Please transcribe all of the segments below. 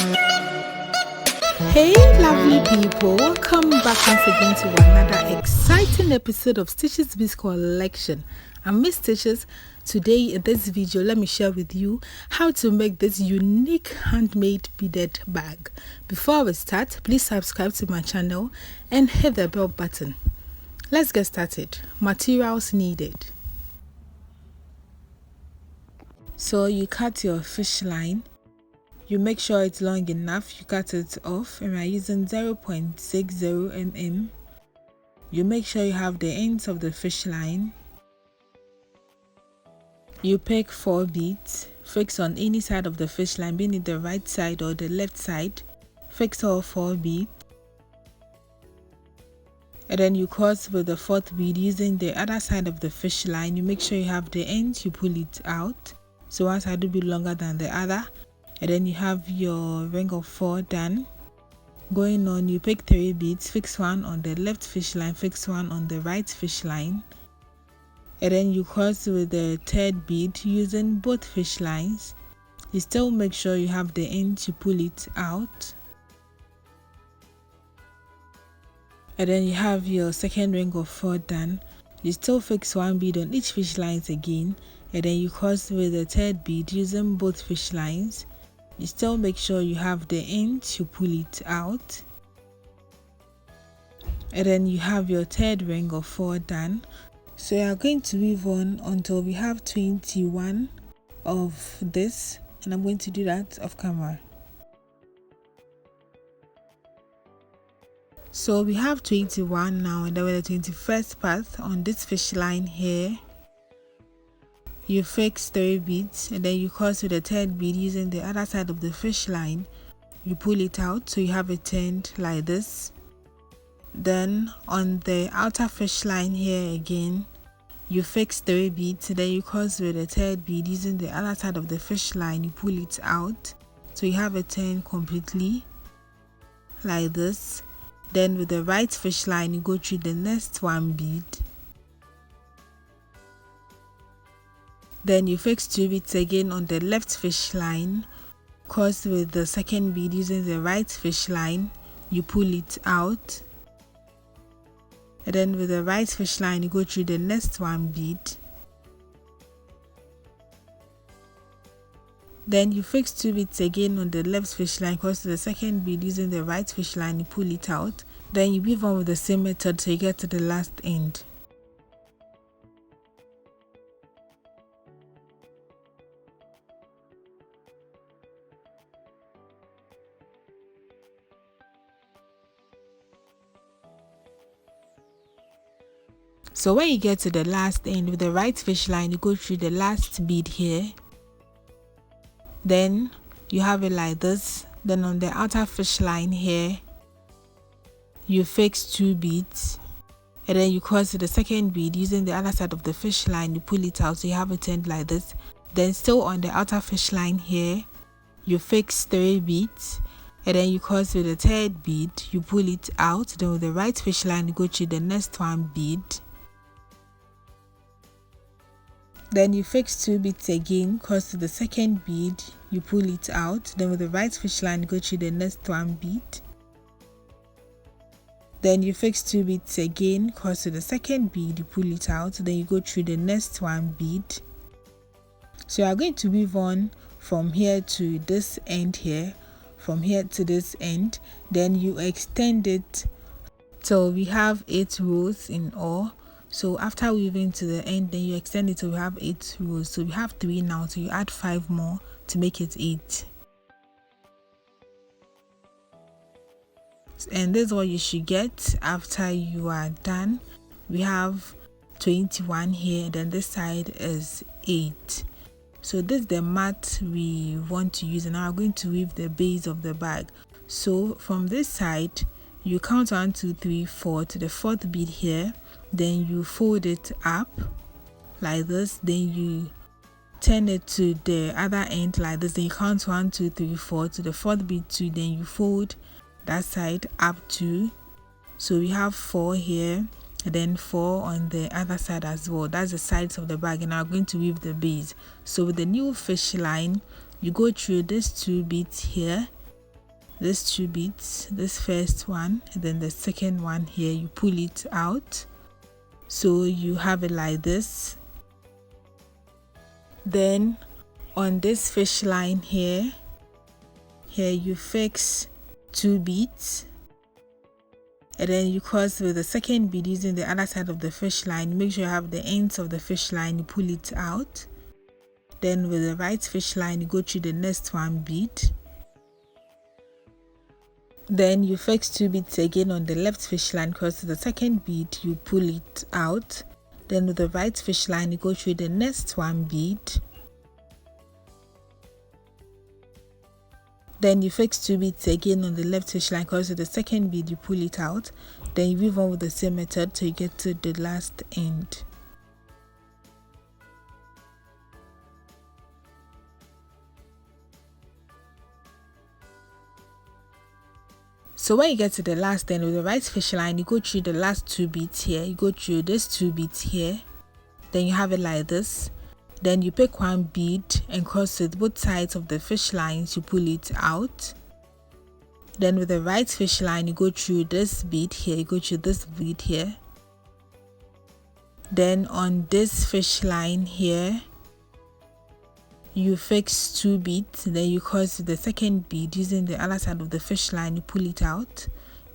Hey lovely people, welcome back once again to another exciting episode of Stitches Biz Collection. I'm Miss Stitches. Today in this video, let me share with you how to make this unique handmade beaded bag. Before we start, please subscribe to my channel and hit the bell button. Let's get started. Materials needed. So you cut your fish line. You make sure it's long enough, you cut it off, and we're using 0.60 mm. You make sure you have the ends of the fish line. You pick 4 beads, fix on any side of the fish line, being it the right side or the left side. Fix all 4 beads. And then you cross with the 4th bead using the other side of the fish line. You make sure you have the ends, you pull it out. So one side will be longer than the other. And then you have your ring of 4 done. Going on, you pick 3 beads, fix one on the left fish line, fix one on the right fish line. And then you cross with the 3rd bead using both fish lines. You still make sure you have the end, you pull it out. And then you have your 2nd ring of 4 done. You still fix 1 bead on each fish lines again. And then you cross with the 3rd bead using both fish lines. You still make sure you have the end, you pull it out. And then you have your 3rd ring of 4 done. So you are going to weave on until we have 21 of this, and I'm going to do that off camera. So we have 21 now, and then with the 21st part on this fish line here. You fix 3 beads and then you cross with the 3rd bead using the other side of the fish line. You pull it out so you have it turned like this. Then on the outer fish line here again, you fix 3 beads and then you cross with the 3rd bead using the other side of the fish line. You pull it out so you have it turned completely like this. Then with the right fish line, you go through the next 1 bead. Then you fix 2 beads again on the left fish line, cross with the 2nd bead using the right fish line, you pull it out. And then with the right fish line, you go through the next 1 bead. Then you fix 2 beads again on the left fish line, cross to the 2nd bead using the right fish line, you pull it out. Then you weave on with the same method till you get to the last end. So when you get to the last end with the right fish line, you go through the last bead here. Then you have it like this. Then on the outer fish line here, you fix 2 beads. And then you cross to the 2nd bead using the other side of the fish line, you pull it out so you have it turned like this. Then still on the outer fish line here, you fix 3 beads. And then you cross with the 3rd bead, you pull it out. Then with the right fish line, you go through the next 1 bead. Then you fix 2 beads again, cross to the 2nd bead, you pull it out. Then with the right fish line, go through the next 1 bead. Then you fix 2 beads again, cross to the 2nd bead, you pull it out. Then you go through the next 1 bead. So you are going to weave on from here to this end here, from here to this end. Then you extend it till we have 8 rows in all. So after weaving to the end, then you extend it till we have 8 rows. So we have 3 now, so you add 5 more to make it 8. And this is what you should get after you are done. We have 21 here, and then this side is 8. So this is the mat we want to use, and now we're going to weave the base of the bag. So from this side, you count 1, 2, 3, 4 to the 4th bead here. Then you fold it up like this. Then you turn it to the other end like this. Then you count 1, 2, 3, 4 to the 4th bead 2. Then you fold that side up 2. So we have 4 here, and then 4 on the other side as well. That's the sides of the bag, and I'm going to weave the base. So with the new fish line, you go through these 2 beads here. these 2 beads, this first one and then the second one here, you pull it out, so you have it like this. Then on this fish line here you fix 2 beads, and then you cross with the second bead using the other side of the fish line. Make sure you have the ends of the fish line, you pull it out. Then with the right fish line, you go through the next 1 bead. Then you fix 2 beads again on the left fish line, cross to the second bead, you pull it out. Then with the right fish line, you go through the next 1 bead. Then you fix 2 beads again on the left fish line, cross to the second bead, you pull it out. Then you weave on with the same method till you get to the last end. So when you get to the last end with the right fish line, you go through the last 2 beads here, you go through these 2 beads here, then you have it like this. Then you pick 1 bead and cross with both sides of the fish lines, you pull it out. Then with the right fish line, you go through this bead here, you go through this bead here. Then on this fish line here, you fix 2 beads, then you cross the second bead using the other side of the fish line, you pull it out.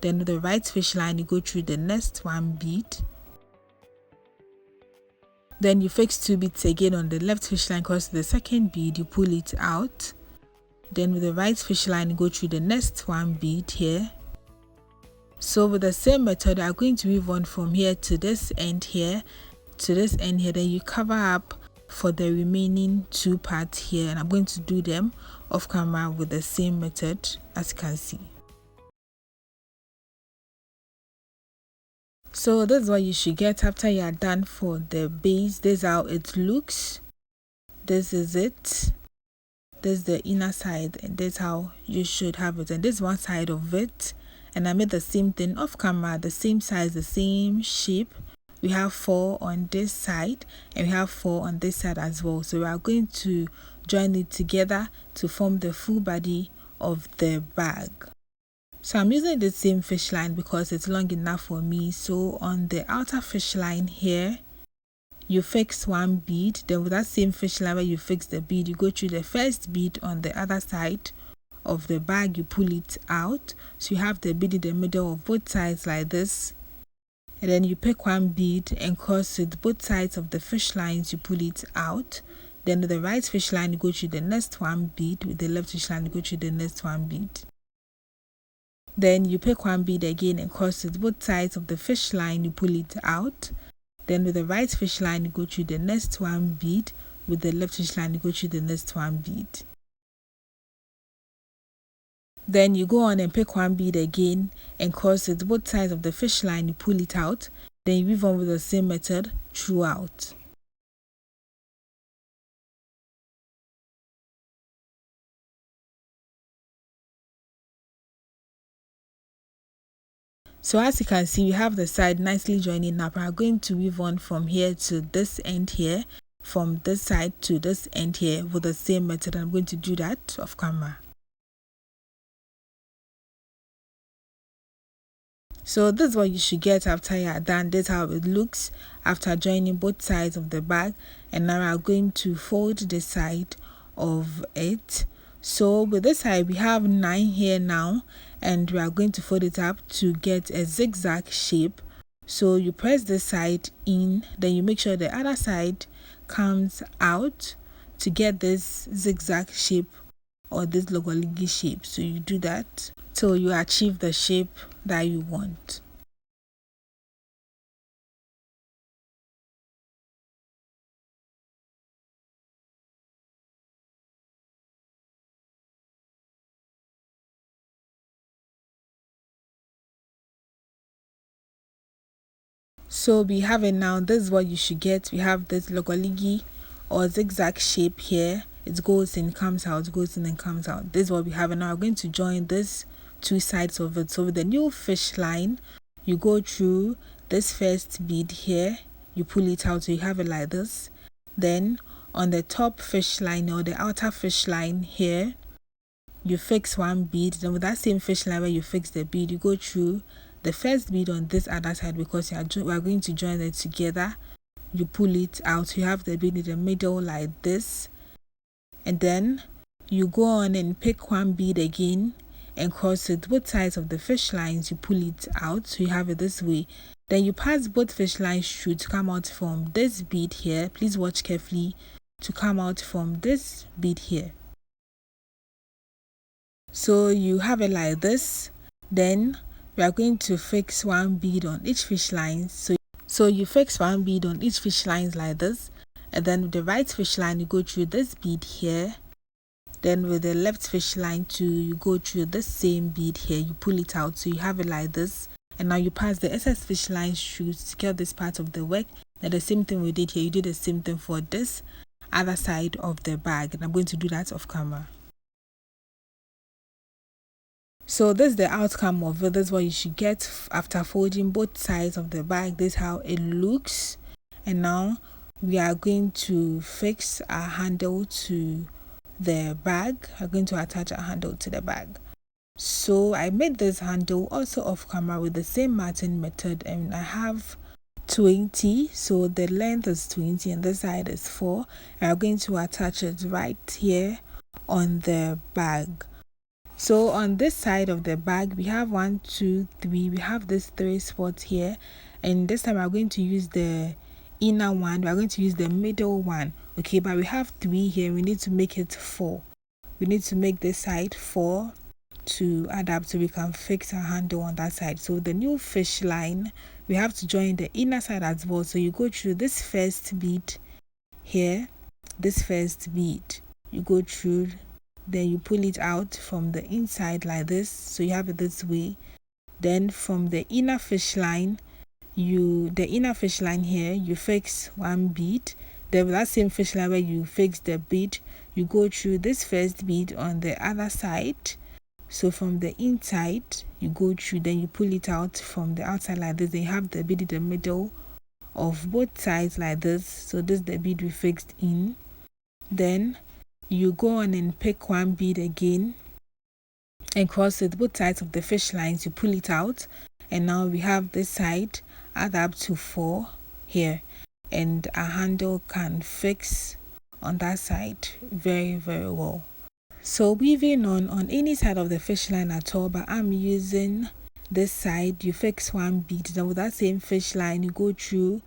Then with the right fish line, you go through the next 1 bead. Then you fix 2 beads again on the left fish line, cross the second bead, you pull it out. Then with the right fish line, you go through the next 1 bead here. So with the same method, I'm going to weave on from here to this end here, to this end here. Then you cover up for the remaining 2 parts here, and I'm going to do them off camera with the same method, as you can see. So this is what you should get after you are done for the base. This is how it looks. This is it. This is the inner side, and this is how you should have it. And this is one side of it, and I made the same thing off camera, the same size, the same shape. We have 4 on this side and we have 4 on this side as well. So we are going to join it together to form the full body of the bag. So I'm using the same fish line because it's long enough for me. So on the outer fish line here, you fix 1 bead. Then with that same fish line where you fix the bead, you go through the first bead on the other side of the bag, you pull it out. So you have the bead in the middle of both sides like this. And then you pick 1 bead and cross with both sides of the fish lines, you pull it out. Then with the right fish line, you go through the next 1 bead. With the left fish line, you go through the next 1 bead. Then you pick 1 bead again and cross with both sides of the fish line, you pull it out. Then with the right fish line, you go through the next 1 bead. With the left fish line, you go through the next 1 bead. Then you go on and pick 1 bead again and cross with both sides of the fish line, you pull it out. Then you weave on with the same method throughout. So as you can see, we have the side nicely joining up. I'm going to weave on from here to this end here, from this side to this end here with the same method. I'm going to do that off camera. So this is what you should get after you are done. This is how it looks after joining both sides of the bag. And now I'm going to fold the side of it. So with this side, we have 9 here now, and we are going to fold it up to get a zigzag shape. So you press this side in, then you make sure the other side comes out to get this zigzag shape or this logoligi shape. So you do that till you achieve the shape that you want. So we have it now. This is what you should get. We have this logoligi or zigzag shape here. It goes in, comes out, goes in and comes out. This is what we have. And now we're going to join this 2 sides of it. So with the new fish line, you go through this first bead here, you pull it out, so you have it like this. Then on the top fish line or the outer fish line here, you fix one bead. Then with that same fish line where you fix the bead, you go through the first bead on this other side, because we are going to join it together. You pull it out, you have the bead in the middle like this, and then you go on and pick one bead again and cross it both sides of the fish lines. You pull it out, so you have it this way. Then you pass both fish lines through to come out from this bead here. Please watch carefully to come out from this bead here. So you have it like this. Then we are going to fix one bead on each fish line. So you fix one bead on each fish lines like this, and then with the right fish line you go through this bead here. Then with the left fish line too, you go through the same bead here. You pull it out, so you have it like this. And now you pass the excess fish lines through to secure this part of the work. Then the same thing we did here, you did the same thing for this other side of the bag, and I'm going to do that off camera. So this is the outcome of it. This is what you should get after folding both sides of the bag. This is how it looks. And now we are going to fix our handle to the bag. We're going to attach our handle to the bag. So I made this handle also off camera with the same marking method, and I have 20, so the length is 20 and this side is 4. And I'm going to attach it right here on the bag. So on this side of the bag we have 1, 2, 3. We have this 3 spots here, and this time we're going to use the inner one. We're going to use the middle one, okay? But we have 3 here. We need to make it 4. We need to make this side 4 to add up so we can fix our handle on that side. So the new fish line, we have to join the inner side as well. So you go through this first bead here, this first bead, you go through, then you pull it out from the inside like this, so you have it this way. Then from the inner fish line, the inner fish line here, you fix one bead. Then with that same fish line where you fix the bead, you go through this first bead on the other side. So from the inside you go through, then you pull it out from the outside like this. Then you have the bead in the middle of both sides like this. So this is the bead we fixed in. Then you go on and pick one bead again and cross it both sides of the fish lines. You pull it out, and now we have this side, add up to 4 here, and our handle can fix on that side very well. So weaving on any side of the fish line at all, but I'm using this side. You fix one bead, then with that same fish line you go through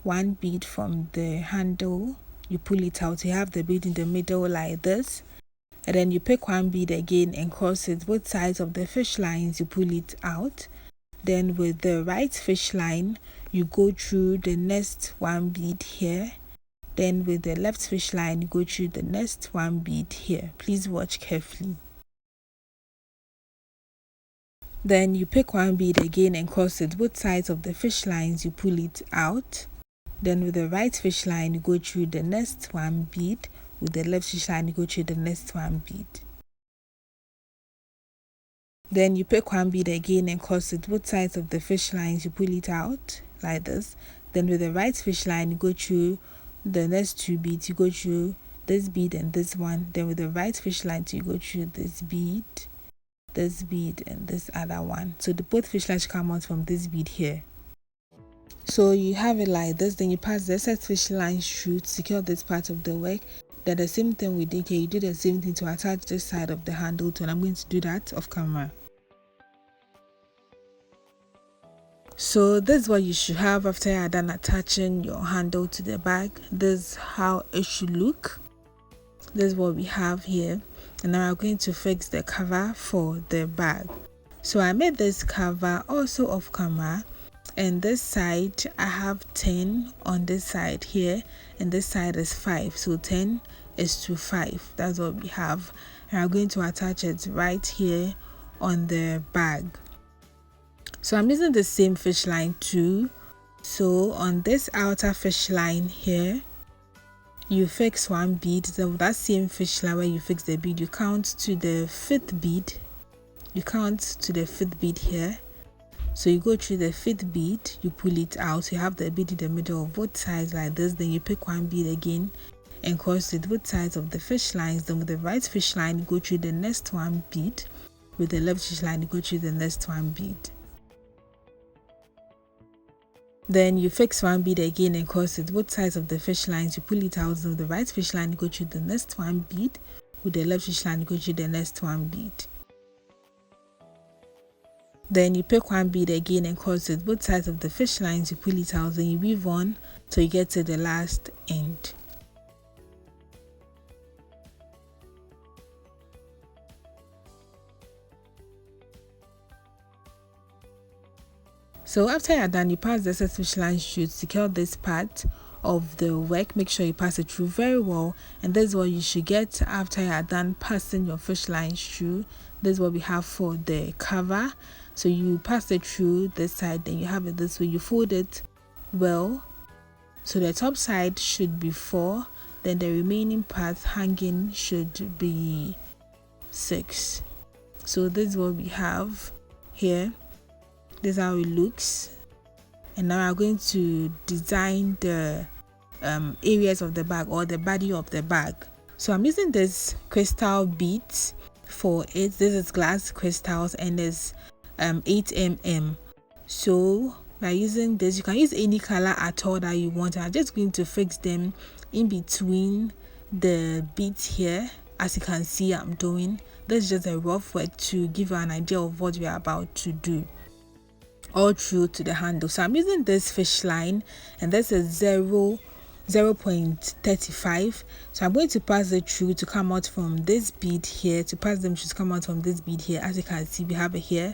one bead from the handle, you pull it out, you have the bead in the middle like this, and then you pick one bead again and cross it both sides of the fish lines. You pull it out. Then with the right fish line you go through the next one bead here. Then with the left fish line you go through the next one bead here. Please watch carefully. Then you pick one bead again and cross it both sides of the fish lines. You pull it out. Then with the right fish line you go through the next one bead. With the left fish line you go through the next one bead. Then you pick one bead again and cross it both sides of the fish lines. You pull it out like this. Then with the right fish line you go through the next 2 beads. You go through this bead and this one. Then with the right fish line you go through this bead, and this other one. So the both fish lines come out from this bead here. So you have it like this. Then you pass the excess fish line through to secure this part of the work. Then the same thing we did here, you do the same thing to attach this side of the handle to, and I'm going to do that off camera. So this is what you should have after you're done attaching your handle to the bag. This is how it should look. This is what we have here. And now I'm going to fix the cover for the bag. So I made this cover also off camera, and this side I have 10 on this side here, and this side is 5, so 10 is to 5. That's what we have, and I'm going to attach it right here on the bag. So I'm using the same fish line too. So on this outer fish line here, you fix one bead. Then with that same fish line where you fix the bead, you count to the 5th bead. You count to the 5th bead here. So you go through the 5th bead, you pull it out. You have the bead in the middle of both sides like this. Then you pick one bead again and cross with both sides of the fish lines. Then with the right fish line, go through the next one bead. With the left fish line, go through the next one bead. Then you fix one bead again and cross with both sides of the fish lines. You pull it out. Then with the right fish line, go through the next one bead. With the left fish line, go through the next one bead. Then you pick one bead again and cross with both sides of the fish lines. You pull it out. Then you weave on till you get to the last end. So after you're done, you pass the excess fish line through to secure this part of the work. Make sure you pass it through very well, and this is what you should get after you're done passing your fish line through. This is what we have for the cover. So you pass it through this side, then you have it this way. You fold it well, so the top side should be 4, then the remaining part hanging should be 6. So this is what we have here. This is how it looks. And now I'm going to design the areas of the bag, or the body of the bag. So I'm using this crystal beads for it. This is glass crystals and it's 8 mm. So by using this, you can use any color at all that you want. I'm just going to fix them in between the beads here. As you can see, I'm doing this is just a rough work to give you an idea of what we are about to do all through to the handle. So I'm using this fish line, and this is 0.35. So I'm going to pass it through to come out from this bead here. To pass them through to come out from this bead here. As you can see, we have it here.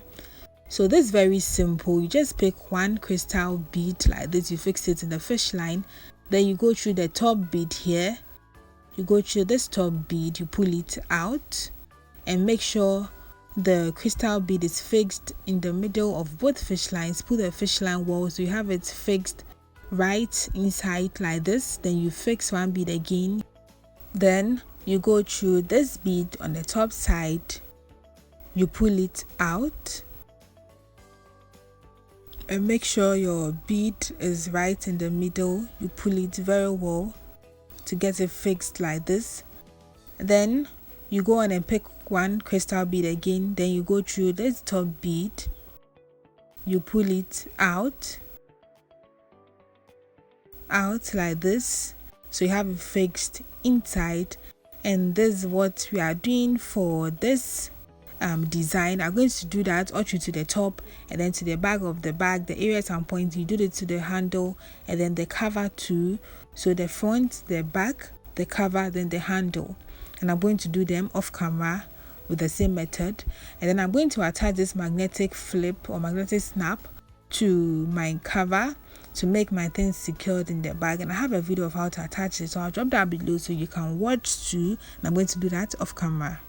So this is very simple. You just pick one crystal bead like this, you fix it in the fish line, then you go through the top bead here. You go through this top bead, you pull it out, and make sure the crystal bead is fixed in the middle of both fish lines. Put the fish line well so you have it fixed right inside like this. Then you fix one bead again. Then you go through this bead on the top side, you pull it out, and make sure your bead is right in the middle. You pull it very well to get it fixed like this. Then you go on and pick one crystal bead again. Then you go through this top bead, you pull it out like this, so you have it fixed inside. And this is what we are doing for this design. I'm going to do that all through to the top and then to the back of the bag. The areas I'm pointing, you do it to the handle and then the cover too. So the front, the back, the cover, then the handle. And I'm going to do them off camera with the same method. And then I'm going to attach this magnetic flip or magnetic snap to my cover to make my things secured in the bag. And I have a video of how to attach it, so I'll drop that below so you can watch too. And I'm going to do that off camera.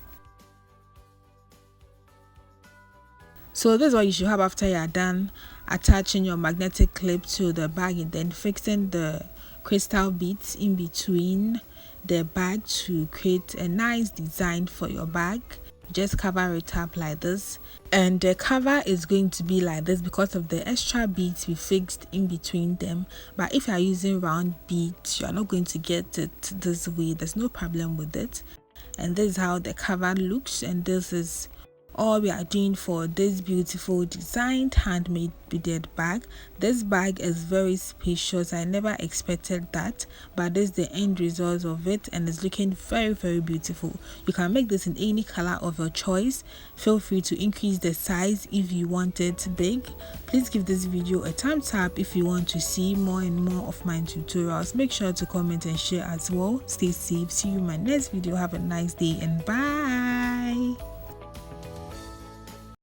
So this is what you should have after you are done attaching your magnetic clip to the bag and then fixing the crystal beads in between the bag to create a nice design for your bag. Just cover it up like this, and the cover is going to be like this because of the extra beads we fixed in between them. But if you are using round beads, you are not going to get it this way. There's no problem with it. And this is how the cover looks, and this is all we are doing for this beautiful designed handmade beaded bag. This bag is very spacious. I never expected that, but this is the end result of it, and it's looking very, very beautiful. You can make this in any color of your choice. Feel free to increase the size if you want it big. Please give this video a thumbs up if you want to see more and more of my tutorials. Make sure to comment and share as well. Stay safe. See you in my next video. Have a nice day and bye.